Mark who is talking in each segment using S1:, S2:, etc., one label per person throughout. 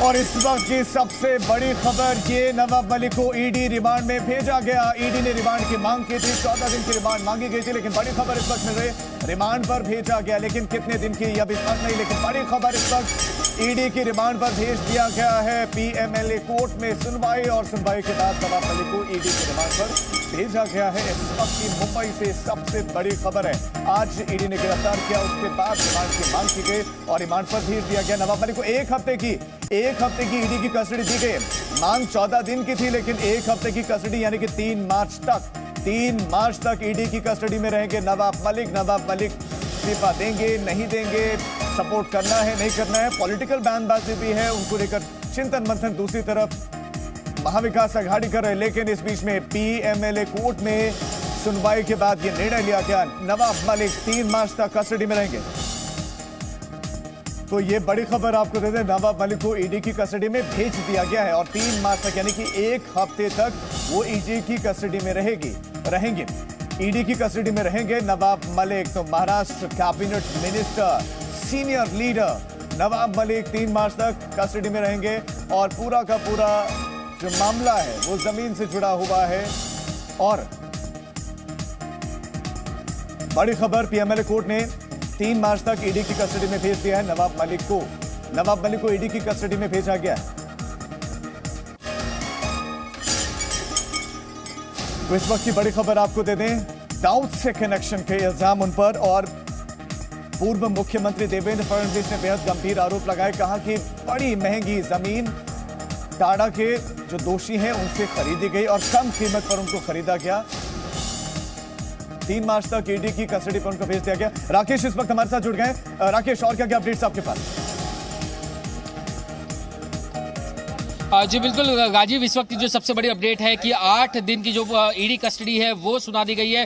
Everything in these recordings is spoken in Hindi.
S1: और इस वक्त की सबसे बड़ी खबर ये, नवाब मलिक को ईडी रिमांड में भेजा गया। ईडी ने रिमांड की मांग की थी, 14 दिन की रिमांड मांगी गई थी, लेकिन बड़ी खबर इस वक्त मिल रही है रिमांड पर भेजा गया। लेकिन कितने दिन की अब इस वक्त नहीं, लेकिन बड़ी खबर इस वक्त ईडी की रिमांड पर भेज दिया गया है। पीएमएलए कोर्ट में सुनवाई और सुनवाई के बाद नवाब मलिक को ईडी की रिमांड पर भेजा गया है। इस वक्त की मुंबई से सबसे बड़ी खबर है, आज ईडी ने गिरफ्तार किया, उसके बाद रिमांड की मांग की गई और रिमांड पर भेज दिया गया। नवाब मलिक को एक हफ्ते की ईडी की कस्टडी दी गई। मांग 14 दिन की थी, लेकिन एक हफ्ते की कस्टडी यानी कि 3 मार्च तक ईडी की कस्टडी में रहेंगे नवाब मलिक इस्तीफा देंगे नहीं देंगे, सपोर्ट करना है नहीं करना है, पॉलिटिकल बयानबाजी भी है, उनको लेकर चिंतन मंथन दूसरी तरफ महाविकास अघाड़ी कर रहे। लेकिन इस बीच में पीएमएलए कोर्ट में सुनवाई के बाद यह निर्णय लिया गया, नवाब मलिक 3 मार्च तक कस्टडी में रहेंगे। तो ये बड़ी खबर आपको दे दें, नवाब मलिक को ईडी की कस्टडी में भेज दिया गया है और 3 मार्च तक यानी कि एक हफ्ते तक वो ईडी की कस्टडी में रहेंगे। ईडी की कस्टडी में रहेंगे नवाब मलिक। तो Maharashtra cabinet minister, senior leader Nawab Malik 3 March तक कस्टडी में रहेंगे और पूरा का पूरा जो मामला है वो जमीन से जुड़ा हुआ है। और बड़ी खबर, पीएमएलए कोर्ट ने 3 मार्च तक ईडी की कस्टडी में भेज दिया है नवाब मलिक को ईडी की कस्टडी में भेजा गया है। तो इस वक्त की बड़ी खबर आपको दे दें, दाऊद से कनेक्शन के इल्जाम उन पर और पूर्व मुख्यमंत्री देवेंद्र फडणवीस ने बेहद गंभीर आरोप लगाए। कहा कि बड़ी महंगी जमीन टाडा के जो दोषी हैं उनसे खरीदी गई और कम कीमत पर उनको खरीदा गया। 3 मार्च तक ईडी की कस्टडी पर उनको भेज दिया गया। राकेश इस वक्त हमारे साथ जुड़ गए। राकेश, और क्या अपडेट्स आपके पास?
S2: जी बिल्कुल राजीव, इस वक्त की जो सबसे बड़ी अपडेट है कि 8 दिन की जो ईडी कस्टडी है वो सुना दी गई है।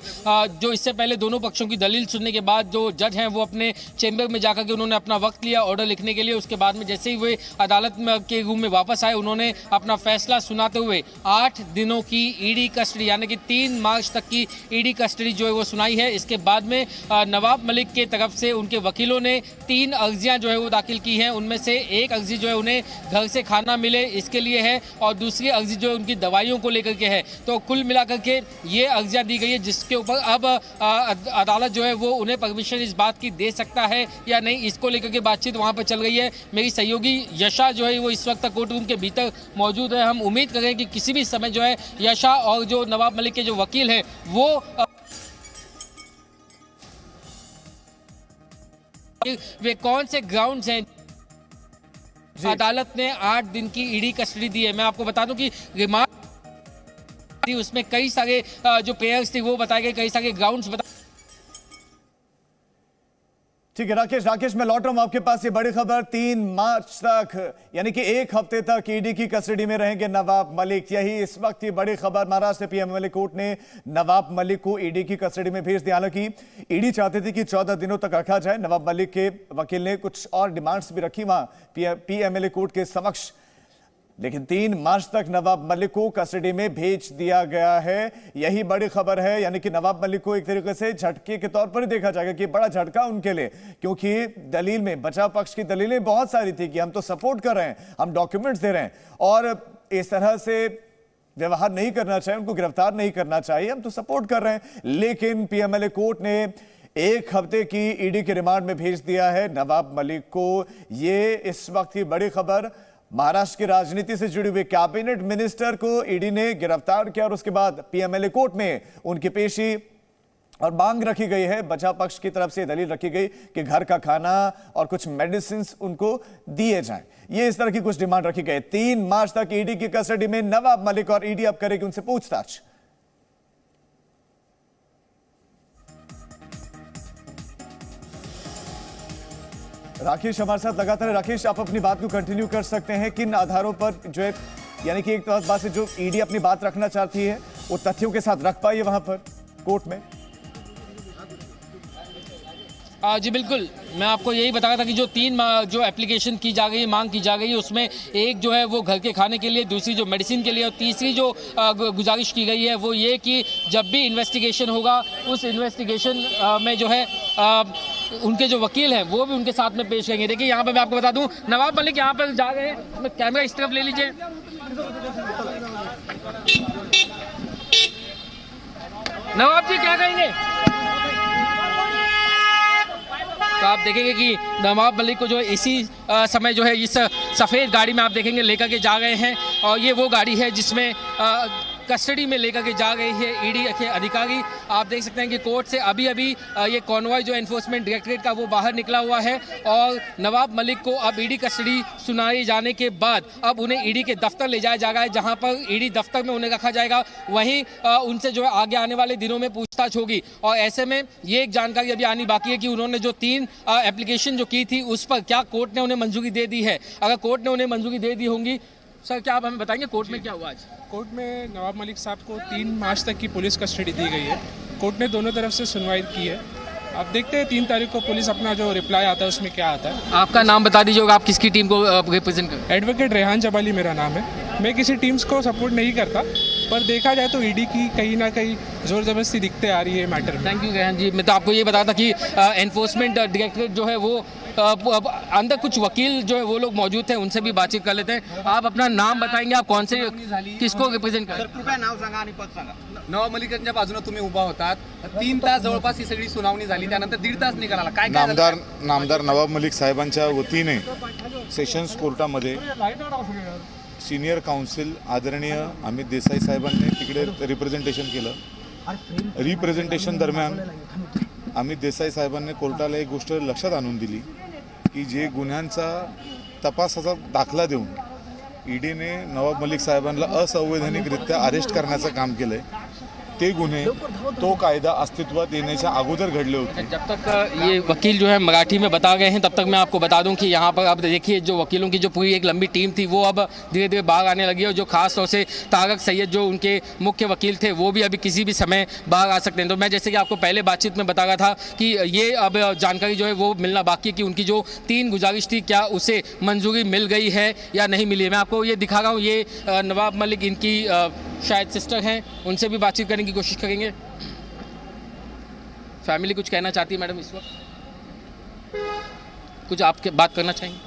S2: जो इससे पहले दोनों पक्षों की दलील सुनने के बाद जो जज हैं वो अपने चेंबर में जाकर के उन्होंने अपना वक्त लिया ऑर्डर लिखने के लिए। उसके बाद में जैसे ही वे अदालत के रूम में वापस आए, उन्होंने अपना फैसला सुनाते हुए 8 दिनों की ईडी कस्टडी यानी कि 3 मार्च तक की ईडी कस्टडी जो है वो सुनाई है। इसके बाद में नवाब मलिक के तरफ से उनके वकीलों ने 3 अर्जियां जो है वो दाखिल की हैं। उनमें से एक अर्जी जो है उन्हें घर से खाना मिले इसके लिए है और दूसरी अर्जी जो है उनकी दवाइयों को लेकर के है। तो कुल मिलाकर के ये अर्जियां दी गई है, जिसके ऊपर अब अदालत जो है वो उन्हें परमिशन इस बात की दे सकता है या नहीं, इसको लेकर के बातचीत वहां पर चल रही है। मेरी सहयोगी यशा जो है वो इस वक्त कोर्ट रूम के भीतर मौजूद है। हम उम्मीद करें कि किसी भी समय जो है यशा और जो नवाब मलिक के जो वकील है वो वे कौन से ग्राउंड्स हैं। अदालत ने 8 दिन की ईडी कस्टडी दी है। मैं आपको बता दूं कि रिमांड उसमें कई सारे जो पेयर्स थे वो बताए गए, कई सारे ग्राउंड्स बताए।
S1: ठीक है राकेश, मैं लौट रहा हूं आपके पास। ये बड़ी खबर, 3 मार्च तक यानी कि एक हफ्ते तक ईडी की कस्टडी में रहेंगे नवाब मलिक। यही इस वक्त की बड़ी खबर। महाराष्ट्र पीएमएलए कोर्ट ने नवाब मलिक को ईडी की कस्टडी में भेज दिया। हालांकि ईडी चाहती थी कि 14 दिनों तक रखा जाए। नवाब मलिक के वकील ने कुछ और डिमांड्स भी रखी वहां पीएमएलए कोर्ट के समक्ष, लेकिन 3 मार्च तक नवाब मलिक को कस्टडी में भेज दिया गया है। यही बड़ी खबर है, यानी कि नवाब मलिक को एक तरीके से झटके के तौर पर देखा जाएगा कि बड़ा झटका उनके लिए, क्योंकि दलील में बचाव पक्ष की दलीलें बहुत सारी थी कि हम तो सपोर्ट कर रहे हैं, हम डॉक्यूमेंट्स दे रहे हैं और इस तरह से व्यवहार नहीं करना चाहिए, उनको गिरफ्तार नहीं करना चाहिए, हम तो सपोर्ट कर रहे हैं। लेकिन पीएमएलए कोर्ट ने एक हफ्ते की ईडी के रिमांड में भेज दिया है नवाब मलिक को। ये इस वक्त की बड़ी खबर। महाराष्ट्र की राजनीति से जुड़ी हुई कैबिनेट मिनिस्टर को ईडी ने गिरफ्तार किया और उसके बाद पीएमएलए कोर्ट में उनकी पेशी और मांग रखी गई है। बचाव पक्ष की तरफ से दलील रखी गई कि घर का खाना और कुछ मेडिसिन उनको दिए जाएं। ये इस तरह की कुछ डिमांड रखी गई। 3 मार्च तक ईडी की कस्टडी में नवाब मलिक और ईडी अब करेगी उनसे पूछताछ। राकेश हमारे साथ लगातार है। राकेश, आप अपनी बात को कंटिन्यू कर सकते हैं। किन आधारों पर जो है, यानी कि एक बात से जो ईडी अपनी बात रखना चाहती है वो तथ्यों के साथ रख पाई है वहां पर कोर्ट में?
S2: जी बिल्कुल, मैं आपको यही बताया था कि जो 3 जो एप्लीकेशन की जा गई, मांग की जा गई है, उसमें एक जो है वो घर के खाने के लिए, दूसरी जो मेडिसिन के लिए और तीसरी जो गुजारिश की गई है वो ये कि जब भी इन्वेस्टिगेशन होगा उस इन्वेस्टिगेशन में जो है उनके जो वकील हैं वो भी उनके साथ में पेश करेंगे। देखिए यहाँ पर मैं आपको बता दूं, नवाब मलिक यहाँ पर जा रहे हैं, कैमरा इस तरफ ले लीजिए। नवाब जी क्या कहेंगे? तो आप देखेंगे कि नवाब मलिक को जो है इसी समय जो है इस सफ़ेद गाड़ी में आप देखेंगे लेकर के जा गए हैं, और ये वो गाड़ी है जिसमें कस्टडी में लेकर के जा गए हैं ईडी के अधिकारी। आप देख सकते हैं कि कोर्ट से अभी अभी ये कॉन्वॉय जो एनफोर्समेंट डायरेक्टरेट का वो बाहर निकला हुआ है, और नवाब मलिक को अब ईडी कस्टडी सुनाए जाने के बाद अब उन्हें ईडी के दफ्तर ले जाया जाएगा, जहां पर ईडी दफ्तर में उन्हें रखा जाएगा। वहीं उनसे जो है आगे आने वाले दिनों में पूछताछ होगी। और ऐसे में ये एक जानकारी अभी आनी बाकी है कि उन्होंने जो 3 एप्लीकेशन जो की थी उस पर क्या कोर्ट ने उन्हें मंजूरी दे दी है। अगर कोर्ट ने उन्हें मंजूरी दे दी होंगी, सर क्या आप हमें बताएंगे कोर्ट में क्या हुआ आज?
S3: कोर्ट में नवाब मलिक साहब को 3 मार्च तक की पुलिस कस्टडी दी गई है। कोर्ट ने दोनों तरफ से सुनवाई की है। अब देखते हैं 3 तारीख को पुलिस अपना जो रिप्लाई आता है उसमें क्या आता है।
S2: आपका नाम बता दीजिएगा, आप किसकी टीम को रिप्रेजेंट करते हैं?
S3: एडवोकेट रेहान जबाली मेरा नाम है। मैं किसी टीम्स को सपोर्ट नहीं करता, पर देखा जाए तो ईडी की कहीं ना कहीं जोर जबरदस्ती दिखते आ रही है मैटर में।
S2: थैंक यू रेहान जी। मैं तो आपको ये बताता कि एनफोर्समेंट डायरेक्टरेट जो है वो अंदर कुछ वकील जो है वो लोग मौजूद थे, उनसे भी बातचीत कर लेते हैं। आप अपना नाम बताएंगे, आप कौन से किसको रिप्रेजेंट कर?
S4: कृपया नाव सांगा आणि पद सांगा। नवाब मलिकांच्या बाजूने तुम्ही उभा होतात, 3 तास जवळपास ही सगळी सुनावणी झाली, त्यानंतर 1.5 तास निकाला काय काय
S5: नामदार नवाब मलिक साहेबांच्या वतीने सेशन्स कोर्टामध्ये सीनियर काउन्सिल आदरणीय अमित देसाई साहेबांनी तिकडे रिप्रेझेंटेशन केलं। रिप्रेझेंटेशन दरम्यान अमित देसाई साहेबांनी कोर्टाला एक गोष्ट लक्षात आणून दिली की जे गुन्ह्यांचा तपासाचा दाखला देऊन ईडीने नवाब मलिक साहेबांना असंवैधानिकरित्या अरेस्ट करण्याचं काम केलंय, ते गुन्हे तो कायदा अस्तित्वात येण्याच्या अगोदर घडले होते।
S2: जब तक ये वकील जो है मराठी में बता गए हैं, तब तक मैं आपको बता दूं कि यहाँ पर अब देखिए जो वकीलों की जो पूरी एक लंबी टीम थी वो अब धीरे धीरे बाहर आने लगी है, और जो खास तौर से तारक सैयद जो उनके मुख्य वकील थे वो भी अभी किसी भी समय बाहर आ सकते हैं। तो मैं जैसे कि आपको पहले बातचीत में बता रहा था कि ये अब जानकारी जो है वो मिलना बाकी है कि उनकी जो 3 गुजारिश थी क्या उसे मंजूरी मिल गई है या नहीं मिली है। मैं आपको ये दिखा रहा हूँ, ये नवाब मलिक इनकी शायद सिस्टर हैं, उनसे भी बातचीत करने की कोशिश करेंगे। फैमिली कुछ कहना चाहती है मैडम इस वक्त? कुछ आपके बात करना चाहेंगे?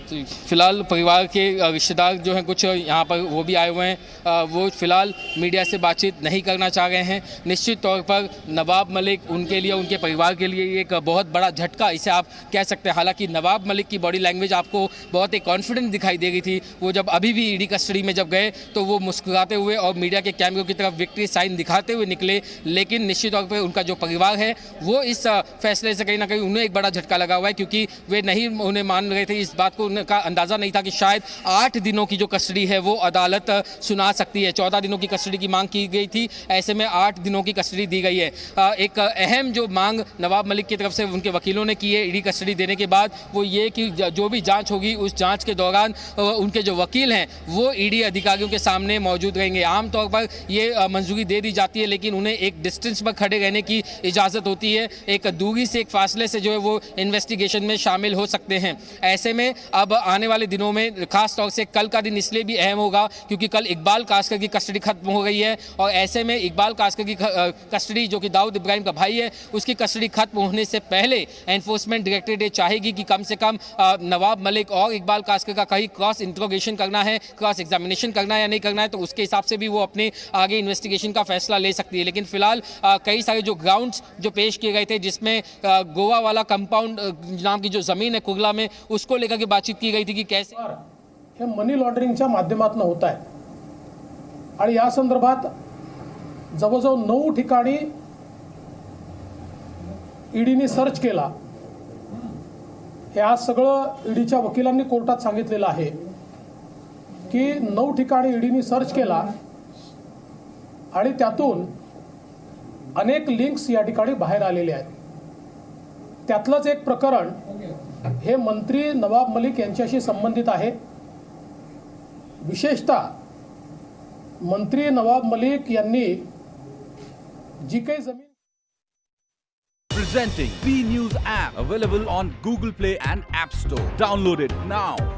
S2: नहीं। फिलहाल परिवार के रिश्तेदार जो हैं कुछ यहाँ पर वो भी आए हुए हैं, वो फिलहाल मीडिया से बातचीत नहीं करना चाह रहे हैं। निश्चित तौर पर नवाब मलिक उनके लिए, उनके परिवार के लिए एक बहुत बड़ा झटका इसे आप कह सकते हैं। हालांकि नवाब मलिक की बॉडी लैंग्वेज आपको बहुत ही कॉन्फिडेंट दिखाई दे रही थी। वो जब अभी भी ईडी कस्टडी में जब गए तो वो मुस्कुराते हुए और मीडिया के कैमरों की तरफ विक्ट्री साइन दिखाते हुए निकले, लेकिन निश्चित तौर पर उनका जो परिवार है वो इस फैसले से कहीं ना कहीं उन्हें एक बड़ा झटका लगा हुआ है, क्योंकि वे नहीं उन्हें मान रहे थे, इस बात को का अंदाजा नहीं था कि शायद 8 दिनों की जो कस्टडी है वो अदालत सुना सकती है। 14 दिनों की कस्टडी की मांग की गई थी, ऐसे में 8 दिनों की कस्टडी दी गई है। एक अहम जो मांग नवाब मलिक की तरफ से उनके वकीलों ने की है ईडी कस्टडी देने के बाद, वो ये कि जो भी जांच होगी उस जांच के दौरान उनके जो वकील हैं वो ईडी अधिकारियों के सामने मौजूद रहेंगे। आमतौर पर ये मंजूरी दे दी जाती है, लेकिन उन्हें एक डिस्टेंस पर खड़े रहने की इजाज़त होती है, एक दूरी से, एक फासले से जो है वो इन्वेस्टिगेशन में शामिल हो सकते हैं। ऐसे में अब आने वाले दिनों में खास तौर से कल का दिन इसलिए भी अहम होगा क्योंकि कल इकबाल कासकर की कस्टडी खत्म हो गई है, और ऐसे में इकबाल कासकर की कस्टडी जो कि दाऊद इब्राहिम का भाई है उसकी कस्टडी खत्म होने से पहले एनफोर्समेंट डायरेक्टरेट ये चाहेगी कि कम से कम नवाब मलिक और इकबाल कासकर का कहीं क्रॉस इंट्रोगेशन करना है, क्रॉस एग्जामिनेशन करना है या नहीं करना है, तो उसके हिसाब से भी वो अपने आगे इन्वेस्टिगेशन का फैसला ले सकती है। लेकिन फिलहाल कई सारे जो ग्राउंड्स जो पेश किए गए थे, जिसमें गोवा वाला कंपाउंड नाम की जो जमीन है कुर्ला में, उसको लेकर के बातचीत की गई थी कि कैसे
S6: हे मनी लॉन्ड्रिंगच्या माध्यमातून होत आहे, आणि या संदर्भात जवळजवळ 9 ठिकाणी ईडीने सर्च केला। हे आज सगळं ईडीच्या वकिलांनी कोर्टात सांगितलेलं आहे की 9 ठिकाणी ईडीने सर्च केला आणि त्यातून अनेक लिंक्स या ठिकाणी बाहेर आलेले आहेत। त्यातलंच एक प्रकरण हे मंत्री नवाब मलिक यांच्याशी संबंधित आहे। विशेषतः मंत्री नवाब मलिक यांनी जी काही जमीन
S7: Presenting B News app available on Google Play and App Store. Download it now.